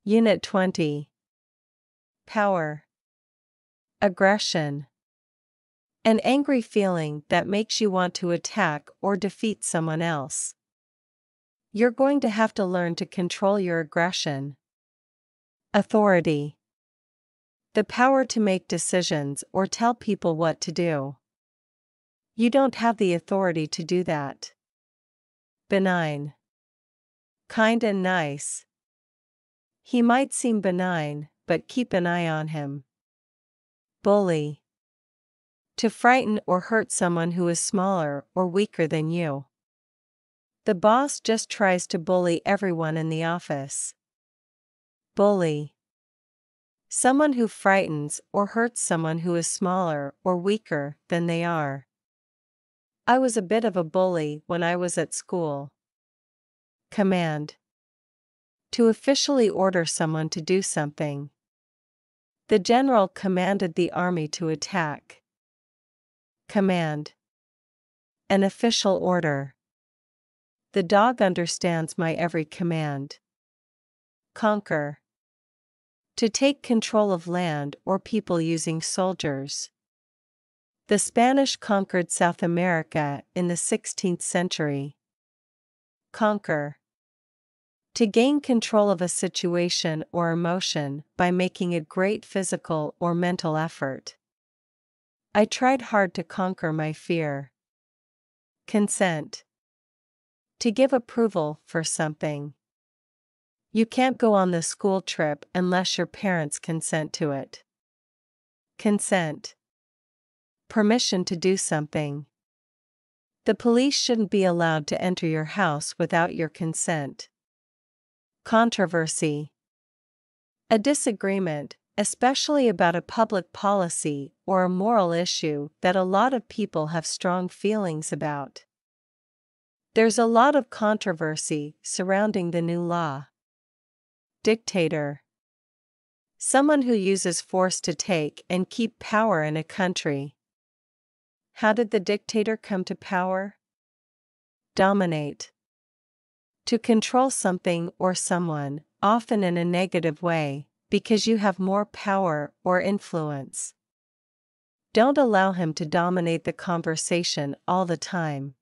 Unit 20. Power. Aggression. An angry feeling that makes you want to attack or defeat someone else. You're going to have to learn to control your aggression. Authority. The power to make decisions or tell people what to do. You don't have the authority to do that. Benign. Kind and nice. He might seem benign, but keep an eye on him. Bully. To frighten or hurt someone who is smaller or weaker than you. The boss just tries to bully everyone in the office. Bully. Someone who frightens or hurts someone who is smaller or weaker than they are. I was a bit of a bully when I was at school. Command. To officially order someone to do something. The general commanded the army to attack. Command. An official order. The dog understands my every command. Conquer. To take control of land or people using soldiers. The Spanish conquered South America in the 16th century. Conquer. To gain control of a situation or emotion by making a great physical or mental effort. I tried hard to conquer my fear. Consent. To give approval for something. You can't go on the school trip unless your parents consent to it. Consent. Permission to do something. The police shouldn't be allowed to enter your house without your consent. Controversy. A disagreement, especially about a public policy or a moral issue that a lot of people have strong feelings about. There's a lot of controversy surrounding the new law. Dictator. Someone who uses force to take and keep power in a country. How did the dictator come to power? Dominate. To control something or someone, often in a negative way, because you have more power or influence. Don't allow him to dominate the conversation all the time.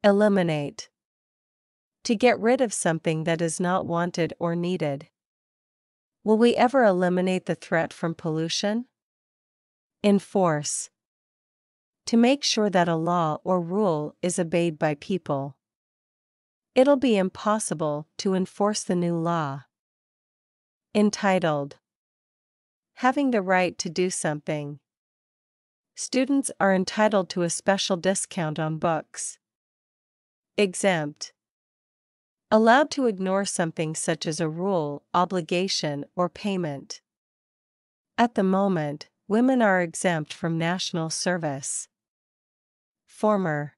Eliminate. To get rid of something that is not wanted or needed. Will we ever eliminate the threat from pollution? Enforce. To make sure that a law or rule is obeyed by people. It'll be impossible to enforce the new law. Entitled. Having the right to do something. Students are entitled to a special discount on books. Exempt. Allowed to ignore something such as a rule, obligation, or payment. At the moment, women are exempt from national service. Former.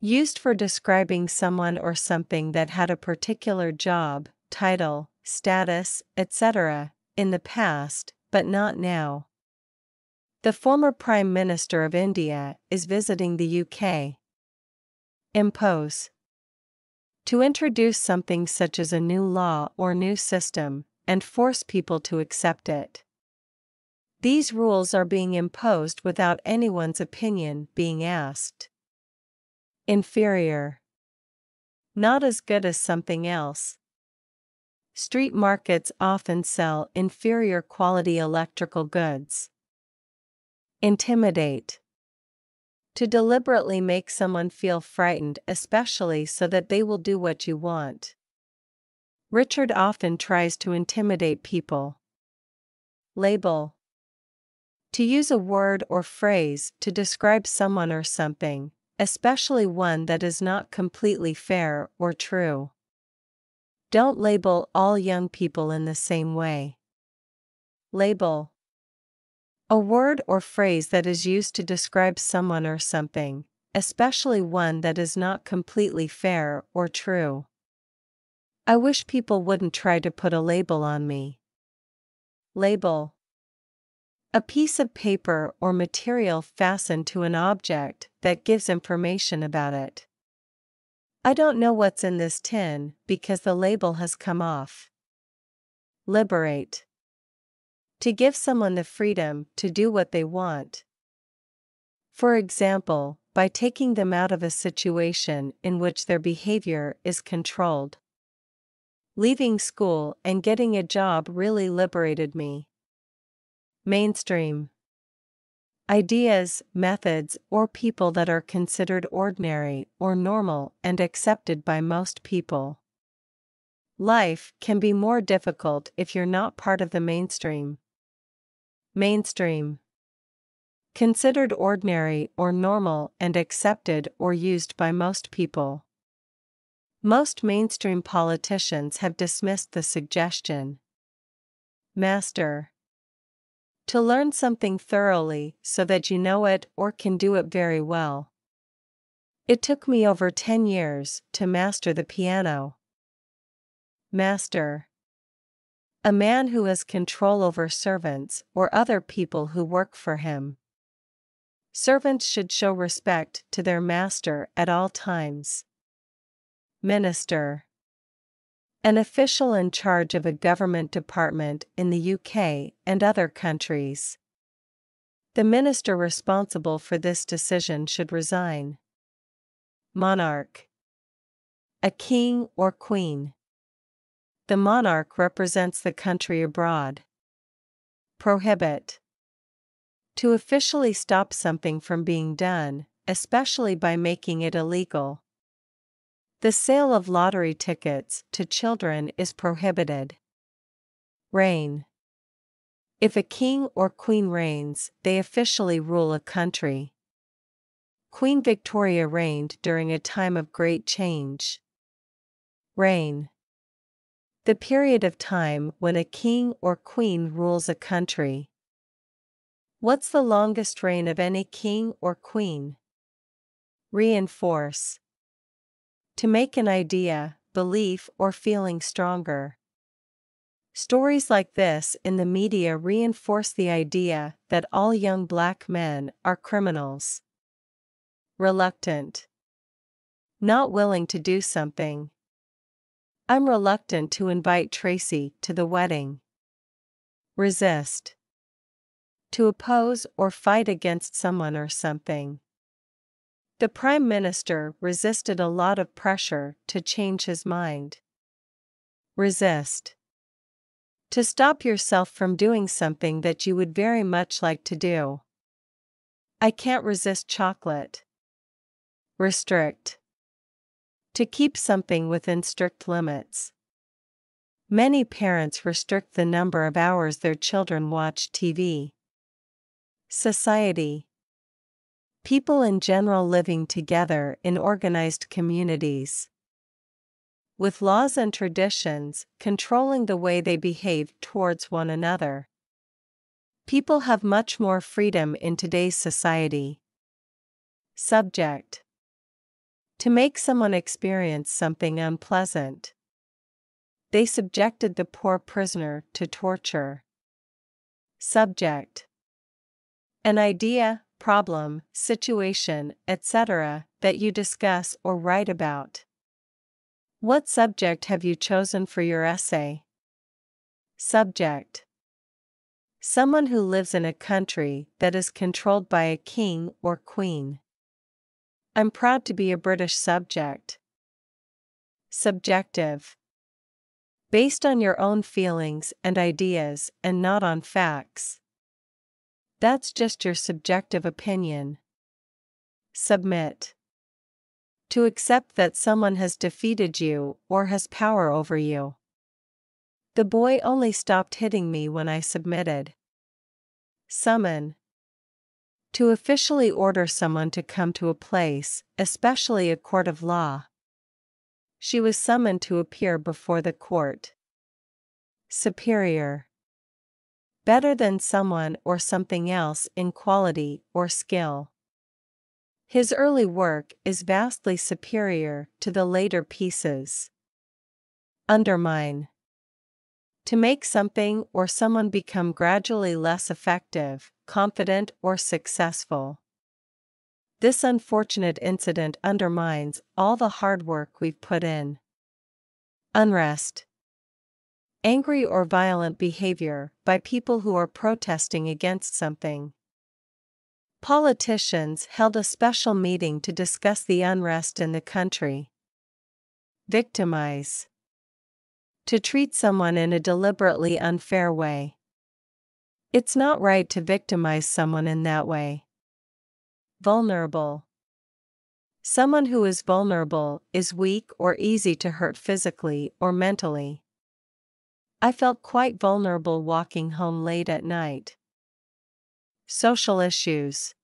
Used for describing someone or something that had a particular job, title, status, etc., in the past, but not now. The former Prime Minister of India is visiting the UK. Impose. To introduce something such as a new law or new system, and force people to accept it. These rules are being imposed without anyone's opinion being asked. Inferior. Not as good as something else. Street markets often sell inferior quality electrical goods. Intimidate. To deliberately make someone feel frightened, especially so that they will do what you want. Richard often tries to intimidate people. Label. To use a word or phrase to describe someone or something, especially one that is not completely fair or true. Don't label all young people in the same way. Label. A word or phrase that is used to describe someone or something, especially one that is not completely fair or true. I wish people wouldn't try to put a label on me. Label. A piece of paper or material fastened to an object that gives information about it. I don't know what's in this tin because the label has come off. Liberate. To give someone the freedom to do what they want. For example, by taking them out of a situation in which their behavior is controlled. Leaving school and getting a job really liberated me. Mainstream. Ideas, methods, or people that are considered ordinary or normal and accepted by most people. Life can be more difficult if you're not part of the mainstream. Mainstream. Considered ordinary or normal and accepted or used by most people. Most mainstream politicians have dismissed the suggestion. Master. To learn something thoroughly so that you know it or can do it very well. It took me over 10 years to master the piano. Master. A man who has control over servants or other people who work for him. Servants should show respect to their master at all times. Minister. An official in charge of a government department in the UK and other countries. The minister responsible for this decision should resign. Monarch. A king or queen. The monarch represents the country abroad. Prohibit. To officially stop something from being done, especially by making it illegal. The sale of lottery tickets to children is prohibited. Reign. If a king or queen reigns, they officially rule a country. Queen Victoria reigned during a time of great change. Reign. The period of time when a king or queen rules a country. What's the longest reign of any king or queen? Reinforce. To make an idea, belief, or feeling stronger. Stories like this in the media reinforce the idea that all young black men are criminals. Reluctant. Not willing to do something. I'm reluctant to invite Tracy to the wedding. Resist. To oppose or fight against someone or something. The Prime Minister resisted a lot of pressure to change his mind. Resist. To stop yourself from doing something that you would very much like to do. I can't resist chocolate. Restrict. To keep something within strict limits. Many parents restrict the number of hours their children watch TV. Society. People in general living together in organized communities. With laws and traditions controlling the way they behave towards one another. People have much more freedom in today's society. Subject. To make someone experience something unpleasant. They subjected the poor prisoner to torture. Subject. An idea, problem, situation, etc. that you discuss or write about. What subject have you chosen for your essay? Subject. Someone who lives in a country that is controlled by a king or queen. I'm proud to be a British subject. Subjective. Based on your own feelings and ideas and not on facts. That's just your subjective opinion. Submit. To accept that someone has defeated you or has power over you. The boy only stopped hitting me when I submitted. Summon. To officially order someone to come to a place, especially a court of law. She was summoned to appear before the court. Superior. Better than someone or something else in quality or skill. His early work is vastly superior to the later pieces. Undermine. To make something or someone become gradually less effective, confident, or successful. This unfortunate incident undermines all the hard work we've put in. Unrest. Angry or violent behavior by people who are protesting against something. Politicians held a special meeting to discuss the unrest in the country. Victimize. To treat someone in a deliberately unfair way. It's not right to victimize someone in that way. Vulnerable. Someone who is vulnerable is weak or easy to hurt physically or mentally. I felt quite vulnerable walking home late at night. Social issues.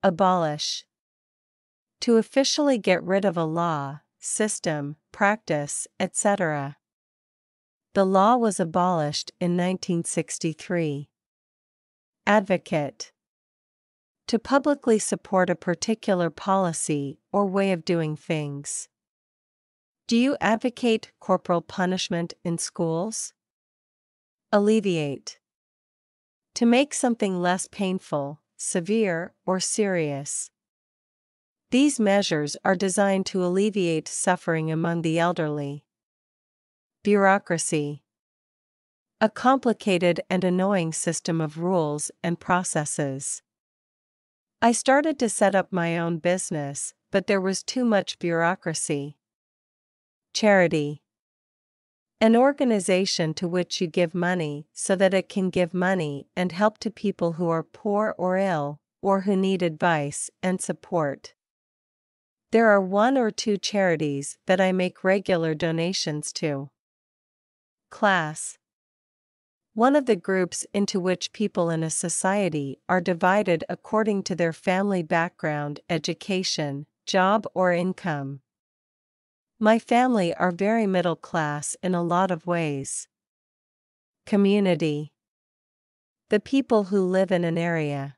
Abolish. To officially get rid of a law, system, practice, etc. The law was abolished in 1963. Advocate. To publicly support a particular policy or way of doing things. Do you advocate corporal punishment in schools? Alleviate. To make something less painful, severe, or serious. These measures are designed to alleviate suffering among the elderly. Bureaucracy. A complicated and annoying system of rules and processes. I started to set up my own business, but there was too much bureaucracy. Charity. An organization to which you give money so that it can give money and help to people who are poor or ill, or who need advice and support. There are 1 or 2 charities that I make regular donations to. Class. One of the groups into which people in a society are divided according to their family background, education, job or income. My family are very middle class in a lot of ways. Community. The people who live in an area.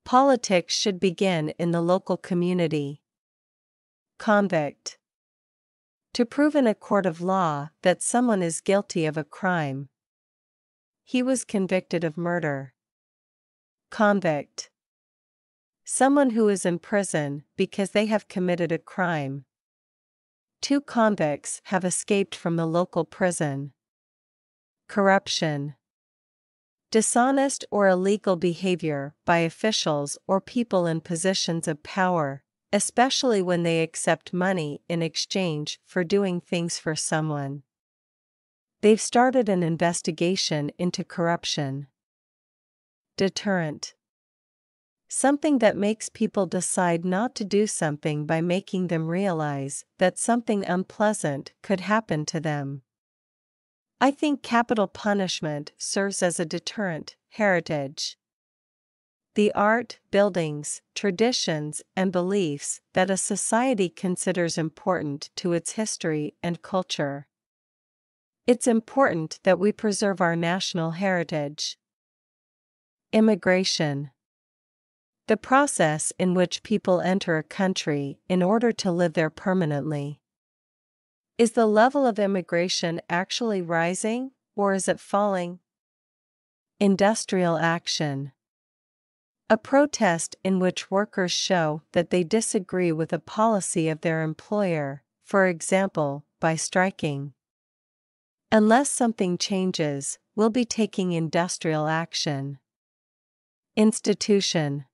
Politics should begin in the local community. Convict. To prove in a court of law that someone is guilty of a crime. He was convicted of murder. Convict. Someone who is in prison because they have committed a crime. 2 convicts have escaped from the local prison. Corruption. Dishonest or illegal behavior by officials or people in positions of power, especially when they accept money in exchange for doing things for someone. They've started an investigation into corruption. Deterrent. Something that makes people decide not to do something by making them realize that something unpleasant could happen to them. I think capital punishment serves as a deterrent. Heritage. The art, buildings, traditions, and beliefs that a society considers important to its history and culture. It's important that we preserve our national heritage. Immigration. The process in which people enter a country in order to live there permanently. Is the level of immigration actually rising, or is it falling? Industrial action. A protest in which workers show that they disagree with a policy of their employer, for example, by striking. Unless something changes, we'll be taking industrial action. Institution.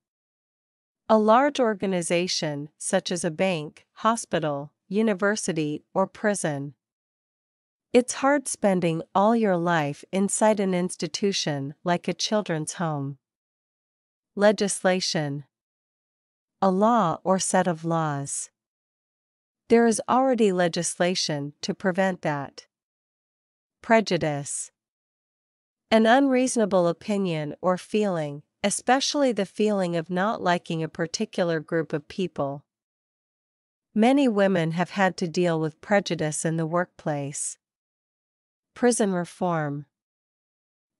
A large organization, such as a bank, hospital, university, or prison. It's hard spending all your life inside an institution like a children's home. Legislation. A law or set of laws. There is already legislation to prevent that. Prejudice. An unreasonable opinion or feeling, especially the feeling of not liking a particular group of people. Many women have had to deal with prejudice in the workplace. Prison reform.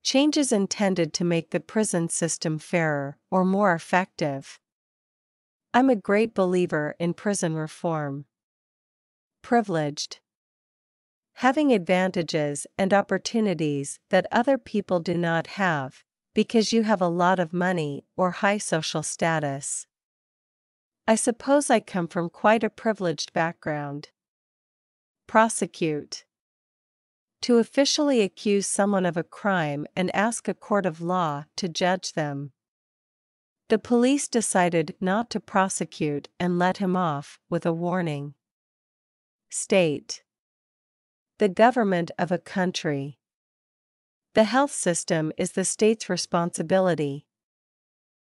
Changes intended to make the prison system fairer or more effective. I'm a great believer in prison reform. Privileged. Having advantages and opportunities that other people do not have, because you have a lot of money or high social status. I suppose I come from quite a privileged background. Prosecute. To officially accuse someone of a crime and ask a court of law to judge them. The police decided not to prosecute and let him off with a warning. State. The government of a country. The health system is the state's responsibility.